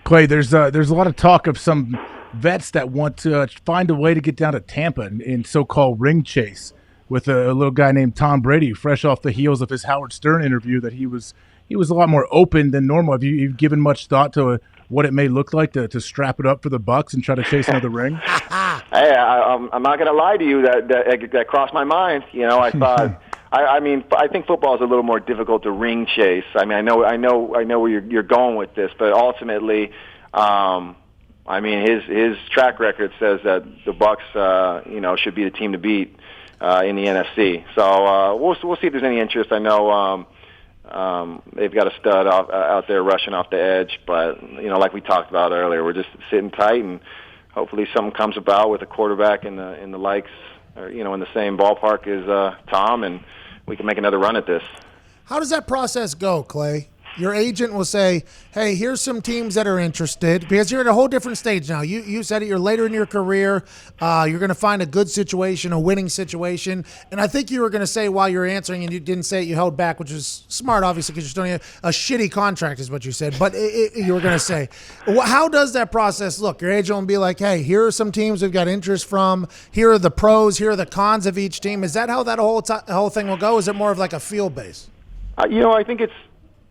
Clay, there's a lot of talk of some vets that want to find a way to get down to Tampa in so-called ring chase with a little guy named Tom Brady, fresh off the heels of his Howard Stern interview. That he was a lot more open than normal. Have you given much thought to what it may look like to strap it up for the Bucks and try to chase another ring? Hey, I'm not going to lie to you. That crossed my mind. I thought. I think football is a little more difficult to ring chase. I mean, I know where you're going with this, but ultimately, his track record says that the Bucks, should be the team to beat in the NFC. So we'll see if there's any interest. I know they've got a stud out there rushing off the edge, but like we talked about earlier, we're just sitting tight, and hopefully something comes about with a quarterback in the likes, or in the same ballpark as Tom, and we can make another run at this. How does that process go, Clay? Your agent will say, hey, here's some teams that are interested, because you're at a whole different stage now. You said it, you're later in your career. You're going to find a good situation, a winning situation. And I think you were going to say while you were answering, and you didn't say it, you held back, which is smart, obviously, because you're starting a shitty contract is what you said. But you were going to say, how does that process look? Your agent will be like, hey, here are some teams we've got interest from. Here are the pros. Here are the cons of each team. Is that how that whole thing will go? Is it more of like a field base? I think it's.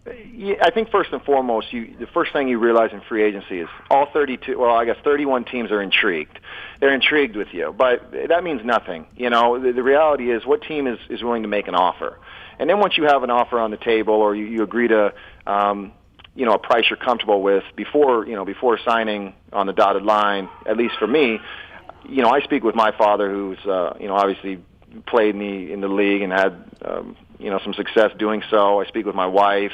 I think first and foremost, the first thing you realize in free agency is all 31 teams are intrigued. They're intrigued with you, but that means nothing. The reality is what team is willing to make an offer. And then once you have an offer on the table, or you agree to, a price you're comfortable with before signing on the dotted line, at least for me, I speak with my father, who's, obviously played in the league and had, some success doing so. I speak with my wife,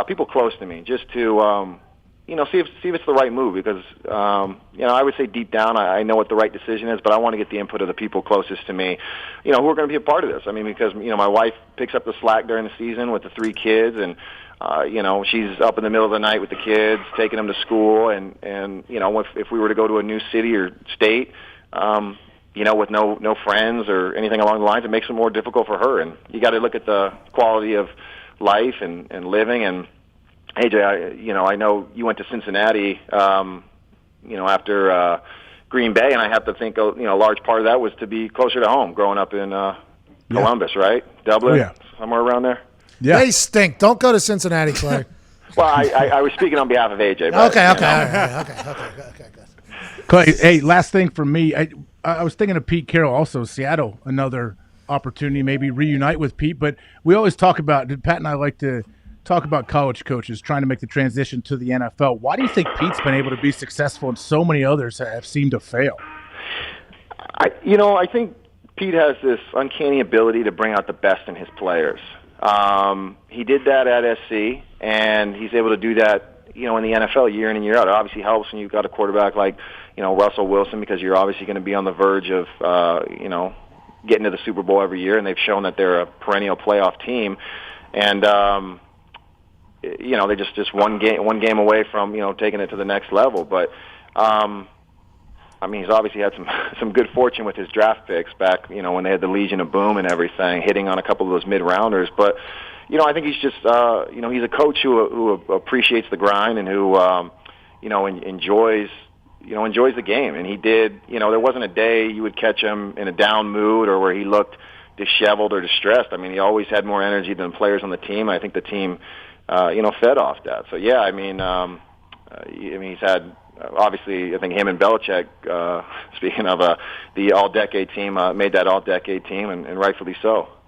people close to me, just to, see if it's the right move. Because, I would say deep down, I know what the right decision is, but I want to get the input of the people closest to me, who are going to be a part of this. I mean, because, my wife picks up the slack during the season with the 3 kids, and, she's up in the middle of the night with the kids, taking them to school. And if we were to go to a new city or state, with no friends or anything along the lines, it makes it more difficult for her. And you got to look at the quality of life and living. And AJ, I know you went to Cincinnati, after Green Bay, and I have to think, a large part of that was to be closer to home, growing up in Columbus, right? Dublin, somewhere around there. Yeah, they stink. Don't go to Cincinnati, Clay. Well, I was speaking on behalf of AJ. But, Okay, good. Clay, hey, last thing for me. I was thinking of Pete Carroll, also Seattle, another opportunity, maybe reunite with Pete. But we always talk about, Pat and I like to talk about college coaches trying to make the transition to the NFL. Why do you think Pete's been able to be successful and so many others have seemed to fail? I think Pete has this uncanny ability to bring out the best in his players. He did that at SC, and he's able to do that, in the NFL year in and year out. It obviously helps when you've got a quarterback like, Russell Wilson, because you're obviously going to be on the verge of, getting to the Super Bowl every year, and they've shown that they're a perennial playoff team. And, they're just one game away from, taking it to the next level. But, he's obviously had some good fortune with his draft picks back, when they had the Legion of Boom and everything, hitting on a couple of those mid-rounders. But, I think he's just, he's a coach who appreciates the grind and who, enjoys the game. And he did, there wasn't a day you would catch him in a down mood or where he looked disheveled or distressed. I mean, he always had more energy than players on the team. I think the team, fed off that. So, yeah, he's had, obviously, I think him and Belichick, speaking of the all-decade team, made that all-decade team, and rightfully so.